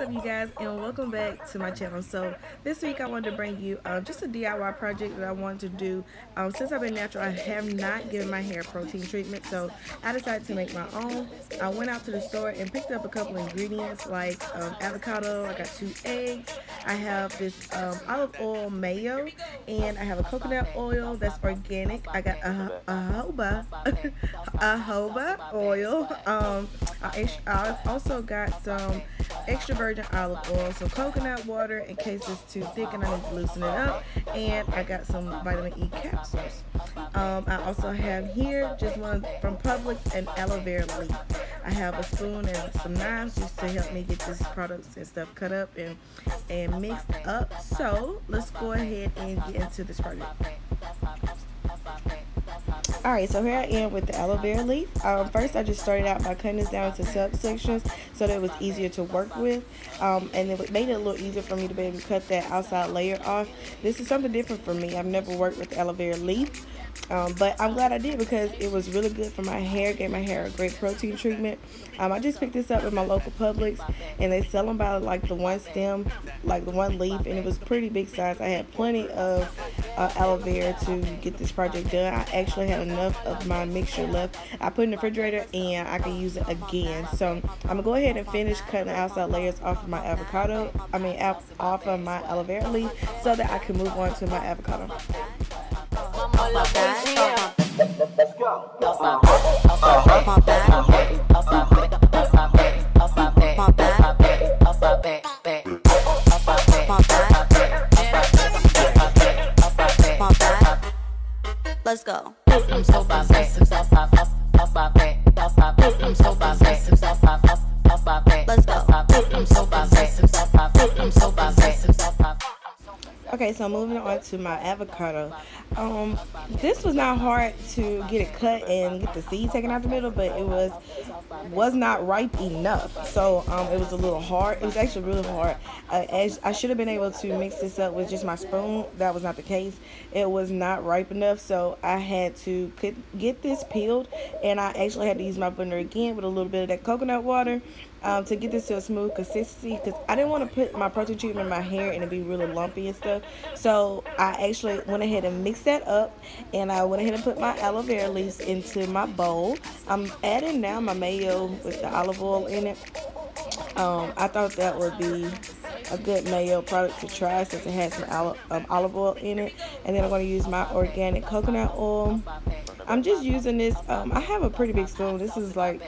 up, you guys, and welcome back to my channel. So this week I wanted to bring you just a DIY project that I wanted to do. Since I've been natural, I have not given my hair protein treatment, so I decided to make my own. I went out to the store and picked up a couple ingredients like avocado. I got 2 eggs. I have this olive oil mayo, and I have a coconut oil that's organic. I got a jojoba jojoba oil. I also got some extra virgin olive oil, some coconut water in case it's too thick and I need to loosen it up, and I got some vitamin E capsules. I also have here just one from Publix, an aloe vera leaf. I have a spoon and some knives just to help me get this products and stuff cut up and mixed up. So let's go ahead and get into this project. Alright, so here I am with the aloe vera leaf. First I just started out by cutting this down into subsections so that it was easier to work with, and it made it a little easier for me to be able to cut that outside layer off. This is something different for me. I've never worked with aloe vera leaf, but I'm glad I did because it was really good for my hair, gave my hair a great protein treatment. I just picked this up at my local Publix, and they sell them by like the one stem, like the one leaf, and it was pretty big size. I had plenty of aloe vera to get this project done. I actually had enough of my mixture left. I put it in the refrigerator and I can use it again. So I'm gonna go ahead and finish cutting the outside layers off of my avocado. Off of my aloe vera leaf so that I can move on to my avocado. Let's go. Okay, so moving on to my avocado. This was not hard to get it cut and get the seed taken out the middle, but it was not ripe enough. So it was a little hard. It was actually really hard. As I should have been able to mix this up with just my spoon. That was not the case. It was not ripe enough, so I had to get this peeled, and I actually had to use my blender again with a little bit of that coconut water to get this to a smooth consistency, because I didn't want to put my protein treatment in my hair and it be really lumpy and stuff. So I actually went ahead and mixed that up, and I went ahead and put my aloe vera leaves into my bowl. I'm adding now my mayo with the olive oil in it. I thought that would be a good mayo product to try since it has some olive oil in it. And then I'm going to use my organic coconut oil. I'm just using this. I have a pretty big spoon. This is like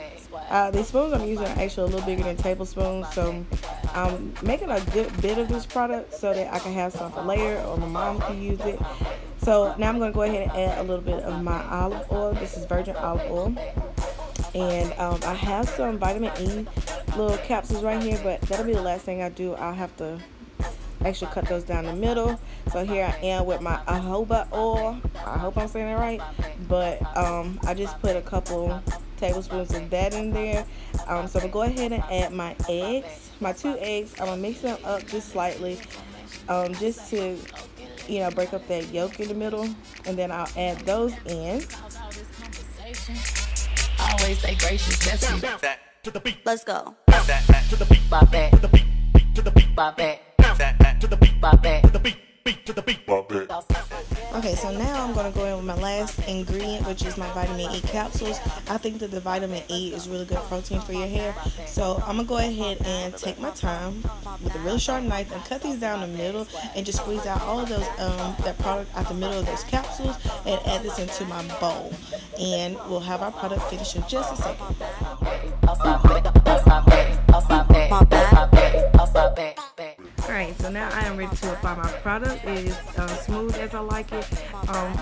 these spoons I'm using are actually a little bigger than tablespoons, so I'm making a good bit of this product so that I can have some for later, or my mom can use it. So now I'm going to go ahead and add a little bit of my olive oil. This is virgin olive oil, and I have some vitamin E little capsules right here, but that'll be the last thing I do. I'll have to actually cut those down the middle. So here I am with my jojoba oil. I hope I'm saying it right, but I just put a couple tablespoons of that in there. So I'm gonna go ahead and add my eggs, my 2 eggs. I'm gonna mix them up just slightly, just to break up that yolk in the middle, and then I'll add those in. Always stay gracious. Let's go. Okay, so now I'm going to go in with my last ingredient, which is my vitamin E capsules. I think that the vitamin E is really good protein for your hair. So I'm going to go ahead and take my time with a really sharp knife and cut these down the middle and just squeeze out all of those that product out the middle of those capsules and add this into my bowl. And we'll have our product finished in just a second. Alright, so now I am ready to apply my product. It is smooth as I like it.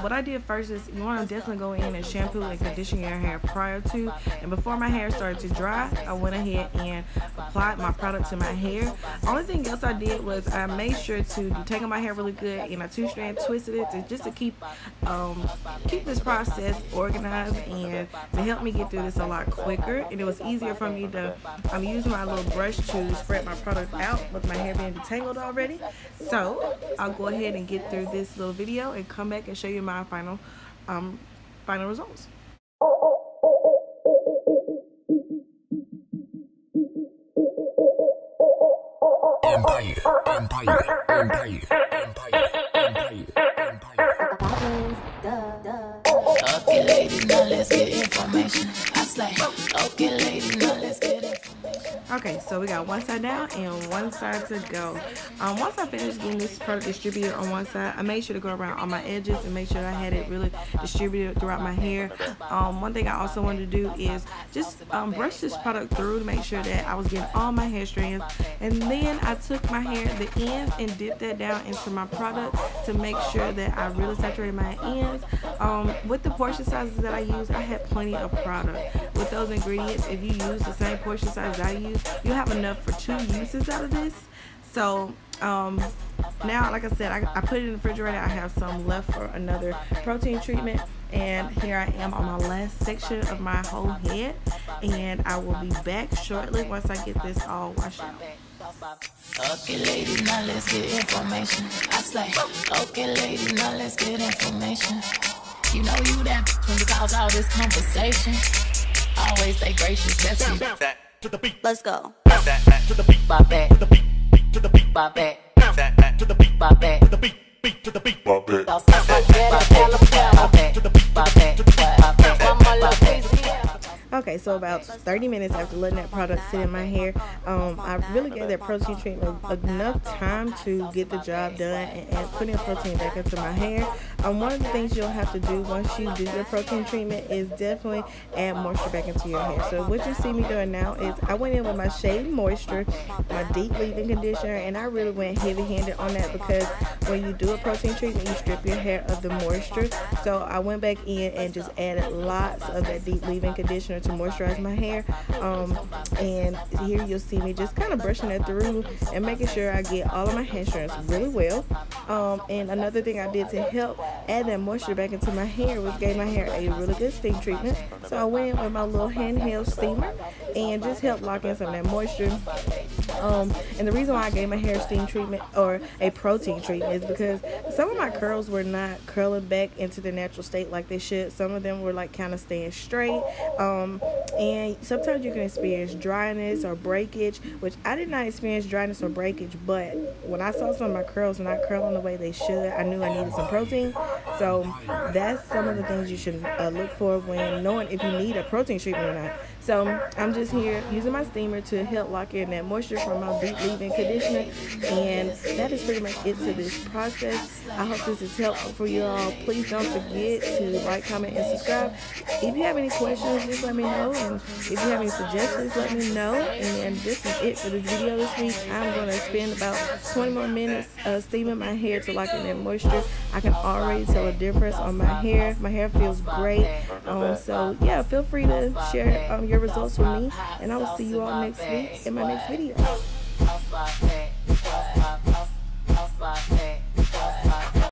What I did first is you want to definitely go in and shampoo and condition your hair prior to. And before my hair started to dry, I went ahead and applied my product to my hair. Only thing else I did was I made sure to detangle my hair really good, and I 2-strand twisted it just to keep this process organized and to help me get through this a lot quicker. And it was easier for me to use my little brush to spread my product out with my hair being detangled already. So I'll go ahead and get through this little video and come back and show you my final results. Okay, ladies, now let's get information. I slay. Okay, ladies, now let's get information. Okay, so we got one side down and one side to go. Once I finished getting this product distributed on one side, I made sure to go around all my edges and make sure I had it really distributed throughout my hair. One thing I also wanted to do is just brush this product through to make sure that I was getting all my hair strands. And then I took my hair, the ends, and dipped that down into my product to make sure that I really saturated my ends. With the portion sizes that I use, I had plenty of product. With those ingredients, if you use the same portion size I use, you have enough for 2 uses out of this. So now, like I said, I put it in the refrigerator. I have some left for another protein treatment, and here I am on my last section of my whole head, and I will be back shortly once I get this all washed out. Okay, ladies, now let's get information. I slay. Okay, ladies, now let's get information. You know you that when you cause all this conversation. Always stay gracious. That's you. To the beat. Let's go. To the beat. Bop back. To the beat. To the beat. Bop back. To the beat. Bop back. To the beat. Beat to the beat. Bop back. Bop back. To the beat. Bop back. Bop back. Okay, so about 30 minutes after letting that product sit in my hair, I really gave that protein treatment enough time to get the job done and putting protein back into my hair. One of the things you'll have to do once you do your protein treatment is definitely add moisture back into your hair. So what you see me doing now is I went in with my Shade Moisture, my deep leave-in conditioner, and I really went heavy-handed on that because when you do a protein treatment, you strip your hair of the moisture. So I went back in and just added lots of that deep leave-in conditioner to moisturize my hair, and here you'll see me just kind of brushing it through and making sure I get all of my hair strands really well. And another thing I did to help add that moisture back into my hair was gave my hair a really good steam treatment. So I went in with my little handheld steamer and just helped lock in some of that moisture. And the reason why I gave my hair steam treatment or a protein treatment is because some of my curls were not curling back into their natural state like they should. Some of them were like kind of staying straight. And sometimes you can experience dryness or breakage, which I did not experience dryness or breakage, but when I saw some of my curls not curling the way they should, I knew I needed some protein. So that's some of the things you should look for when knowing if you need a protein treatment or not. So I'm just here using my steamer to help lock in that moisture from my deep leave-in conditioner, and that is pretty much it to this process. I hope this is helpful for you all. Please don't forget to like, comment, and subscribe. If you have any questions, just let me know, and if you have any suggestions, let me know. And this is it for this video this week. I'm going to spend about 20 more minutes steaming my hair to lock in that moisture. I can already tell a difference on my hair. My hair feels great. So yeah, feel free to share your results with me, and I will see you all next week in my next video.